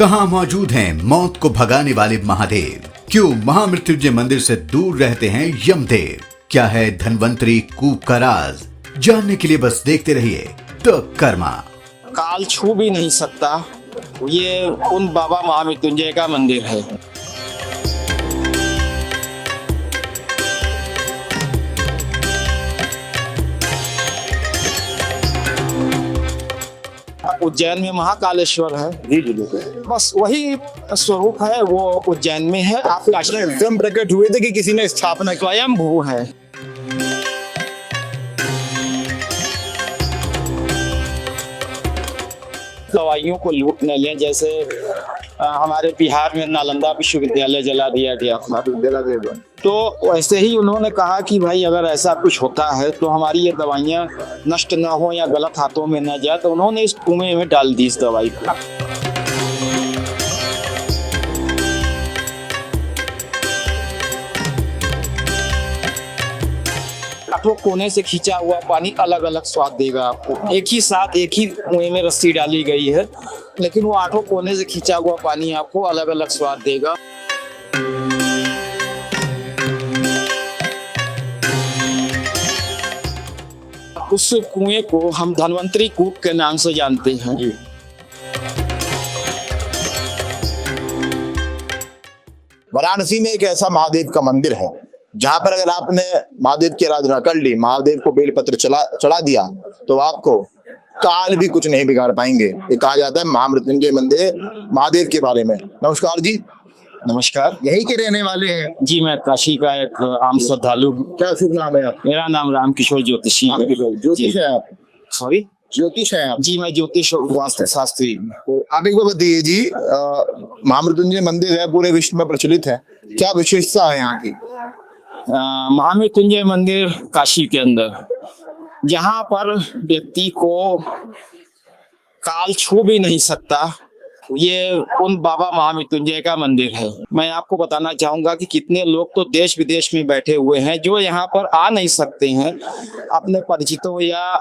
कहाँ मौजूद हैं मौत को भगाने वाले महादेव? क्यों महामृत्युंजय मंदिर से दूर रहते हैं यमदेव? क्या है धन्वंतरी कूप का राज? जानने के लिए बस देखते रहिए द कर्मा। काल छू भी नहीं सकता, ये उन बाबा महामृत्युंजय का मंदिर है। उज्जैन में महाकालेश्वर है। जी जी बस वही स्वरूप है, वो उज्जैन में है। आप एकदम प्रकट हुए थे कि किसी ने स्थापना की। स्वयं भू है। दवाइयों को लूट न लें, जैसे हमारे बिहार में नालंदा विश्वविद्यालय जला दिया गया था, तो वैसे ही उन्होंने कहा कि भाई अगर ऐसा कुछ होता है तो हमारी ये दवाइयाँ नष्ट न हो या गलत हाथों में न जाए, तो उन्होंने इस कुएं में डाल दी इस दवाई को। आठों कोने से खींचा हुआ पानी अलग अलग स्वाद देगा आपको। एक ही साथ एक ही कुएं में रस्सी डाली गई है, लेकिन वो आठों कोने से खींचा हुआ पानी आपको अलग अलग स्वाद देगा। उस कुएं को हम धन्वंतरी कूप के नाम से जानते हैं। वाराणसी में एक ऐसा महादेव का मंदिर है जहां पर अगर आपने महादेव की आराधना कर ली, महादेव को बेलपत्र चढ़ा दिया, तो आपको काल भी कुछ नहीं बिगाड़ पाएंगे। ये कहा जाता है महामृत्युंजय मंदिर महादेव के बारे में। नमस्कार जी। नमस्कार। यही के रहने वाले हैं? जी, मैं काशी का एक आम श्रद्धालु। क्या शुभ नाम है आप? मेरा नाम रामकिशोर ज्योतिषी है। ज्योतिष है आप? सॉरी, ज्योतिष है आप? जी, मैं ज्योतिष वास्तु शास्त्री। तो आप एक बार बताइए जी, महामृत्युंजय मंदिर है, पूरे विश्व में प्रचलित है, क्या विशेषता है यहाँ की? महामृत्युंजय मंदिर काशी के अंदर, जहाँ पर व्यक्ति को काल छू भी नहीं सकता, ये उन बाबा महामृत्युंजय का मंदिर है। मैं आपको बताना चाहूंगा कि कितने लोग तो देश विदेश में बैठे हुए हैं जो यहाँ पर आ नहीं सकते हैं, अपने परिचितों या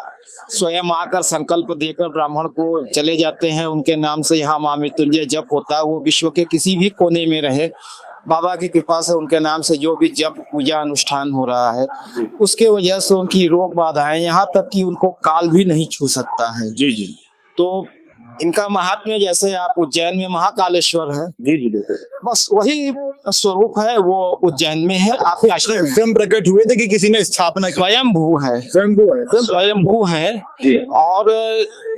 स्वयं आकर संकल्प देकर ब्राह्मण को चले जाते हैं। उनके नाम से यहाँ महामृत्युंजय जप होता है, वो विश्व के किसी भी कोने में रहे, बाबा की कृपा से उनके नाम से जो भी जप पूजा अनुष्ठान हो रहा है, उसके वजह से उनकी रोग बाधाएं, यहाँ तक कि उनको काल भी नहीं छू सकता है। जी जी। तो इनका महात्म्य, जैसे आप उज्जैन में महाकालेश्वर है, जी जी, बस वही स्वरूप है, वो उज्जैन में है। आप एकदम प्रकट हुए थे कि किसी ने स्थापना की। स्वयं भू है। स्वयं भू है जी। और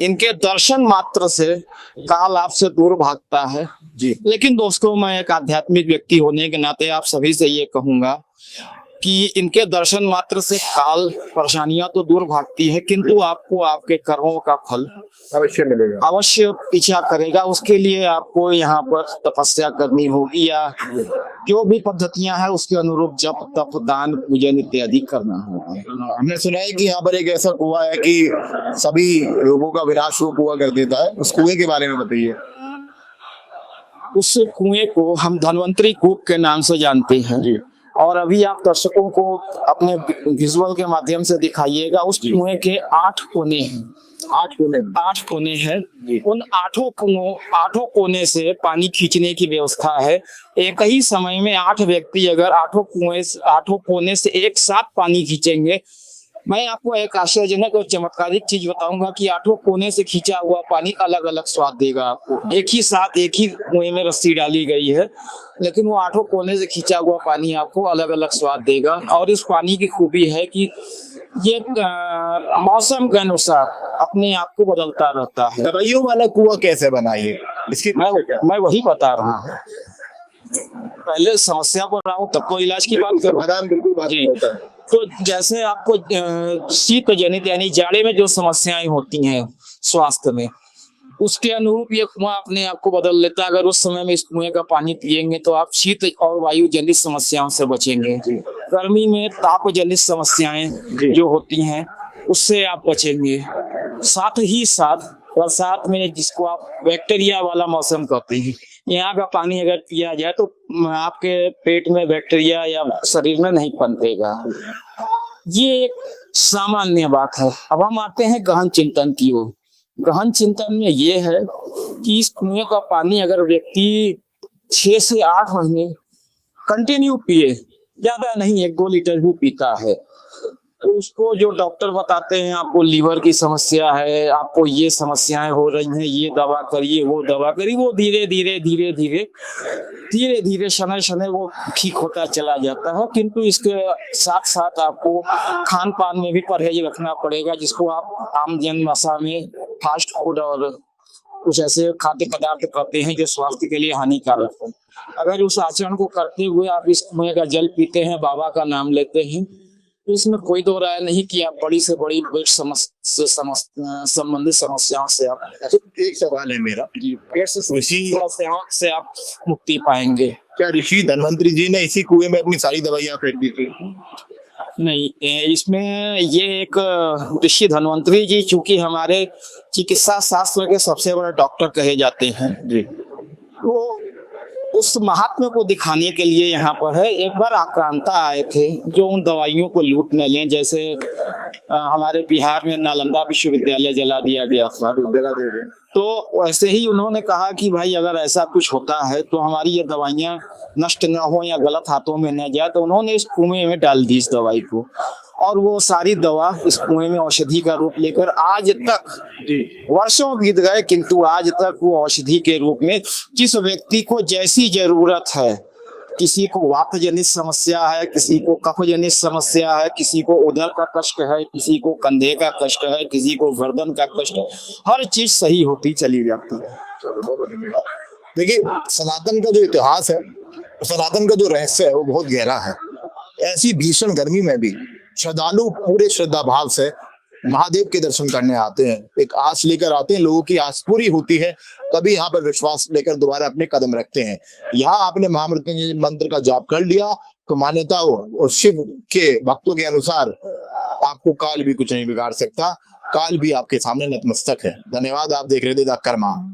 इनके दर्शन मात्र से काल आपसे दूर भागता है जी। लेकिन दोस्तों, मैं एक आध्यात्मिक व्यक्ति होने के नाते आप सभी से ये कहूंगा कि इनके दर्शन मात्र से काल परेशानियां तो दूर भागती है, किंतु आपको आपके कर्मों का फल अवश्य मिलेगा, अवश्य पीछा करेगा। उसके लिए आपको यहाँ पर तपस्या करनी होगी या जो भी पद्धतियां हैं उसके अनुरूप जप तप दान पूजन इत्यादि करना होगा। हमने सुना है कि यहाँ पर एक ऐसा कुआं है कि सभी रोगों का विनाश हुआ कर देता है, उस कुएं के बारे में बताइए। उस कुएं को हम धन्वंतरी कूप के नाम से जानते हैं जी। और अभी आप दर्शकों को अपने विजुअल के माध्यम से दिखाइएगा। उस कुएं के 8 कोने हैं। 8 कोने हैं। उन आठों कोने से पानी खींचने की व्यवस्था है। एक ही समय में 8 व्यक्ति अगर 8 कोने से एक साथ पानी खींचेंगे, मैं आपको एक आश्चर्यजनक और चमत्कारिक चीज बताऊंगा कि 8 कोने से खींचा हुआ पानी अलग अलग स्वाद देगा आपको। एक ही साथ एक ही कुएं में रस्सी डाली गई है, लेकिन वो 8 कोने से खींचा हुआ पानी आपको अलग अलग स्वाद देगा। और इस पानी की खूबी है कि ये मौसम के अनुसार अपने आप को बदलता रहता है। दवाइयों वाला कुआं कैसे बना ये? इसकी मैं वही बता रहा हूँ। पहले समस्या पर रहा हूँ तब तो इलाज की बात करूँ। तो जैसे आपको शीत जनित यानी जाड़े में जो समस्याएं होती हैं स्वास्थ्य में, उसके अनुरूप ये कुआं अपने आप को बदल लेता है। अगर उस समय में इस कुएं का पानी पिएंगे तो आप शीत और वायु जनित समस्याओं से बचेंगे। गर्मी में ताप जनित समस्याएं जो होती हैं उससे आप बचेंगे। साथ ही साथ बरसात में, जिसको आप बैक्टीरिया वाला मौसम कहते हैं, यहाँ का पानी अगर पिया जाए तो आपके पेट में बैक्टीरिया या शरीर में नहीं पनपेगा। ये एक सामान्य बात है। अब हम आते हैं गहन चिंतन की ओर गहन चिंतन में ये है कि इस कुएं का पानी अगर व्यक्ति 6 से 8 महीने कंटिन्यू पिए, ज्यादा नहीं 1-2 लीटर भी पीता है, तो उसको जो डॉक्टर बताते हैं आपको लीवर की समस्या है, आपको ये समस्याएं हो रही हैं, ये दवा करिए, वो दवा करिए, वो धीरे धीरे शनै शनै वो ठीक होता चला जाता है। किंतु इसके साथ साथ आपको खान पान में भी परहेज रखना पड़ेगा, जिसको आप आम जन भाषा में फास्ट फूड और कुछ ऐसे खाद्य पदार्थ करते हैं जो स्वास्थ्य के लिए हानिकारक है। अगर उस आचरण को करते हुए आप इस कुएं का जल पीते हैं, बाबा का नाम लेते हैं, तो इसमें कोई दो राय नहीं कि आप बड़ी से बड़ी संबंधित समस्याओं से आप एक सवाल है मेरा, पेट से समस्याओं से आप मुक्ति पाएंगे। क्या ऋषि धन्वंतरी जी ने इसी कुएं में अपनी सारी दवाइयां फेंक दी थी? नहीं, इसमें ये एक ऋषि धन्वंतरी जी चूंकि हमारे चिकित्सा शास्त्र के सबसे बड़े डॉक्टर कहे जाते हैं जी, तो उस महात्मा को दिखाने के लिए यहाँ पर है। एक बार आक्रांता आए थे जो उन दवाइयों को लूट न लें, जैसे हमारे बिहार में नालंदा विश्वविद्यालय जला दिया गया था, तो वैसे ही उन्होंने कहा कि भाई अगर ऐसा कुछ होता है तो हमारी ये दवाइयाँ नष्ट न हो या गलत हाथों में न जाए, तो उन्होंने इस कुएं में डाल दी इस दवाई को, और वो सारी दवा इस कुएं में औषधि का रूप लेकर आज तक वर्षों बीत गए, किंतु आज तक वो औषधि के रूप में जिस व्यक्ति को जैसी जरूरत है, किसी को वात जनित समस्या है, किसी को कफ जनित समस्या है, किसी को उदर का कष्ट है, किसी को कंधे का कष्ट है, किसी को गर्दन का कष्ट है, हर चीज सही होती चली जाती है। देखिए, सनातन का जो इतिहास है, सनातन का जो रहस्य है वो बहुत गहरा है। ऐसी भीषण गर्मी में भी श्रद्धालु पूरे श्रद्धा भाव से महादेव के दर्शन करने आते हैं, एक आस लेकर आते हैं, लोगों की आस पूरी होती है, तभी यहाँ पर विश्वास लेकर दोबारा अपने कदम रखते हैं। यहाँ आपने महामृत्युंजय मंत्र का जाप कर लिया तो मान्यता हो, और शिव के भक्तों के अनुसार आपको काल भी कुछ नहीं बिगाड़ सकता, काल भी आपके सामने नतमस्तक है। धन्यवाद, आप देख रहे थे द कर्मा।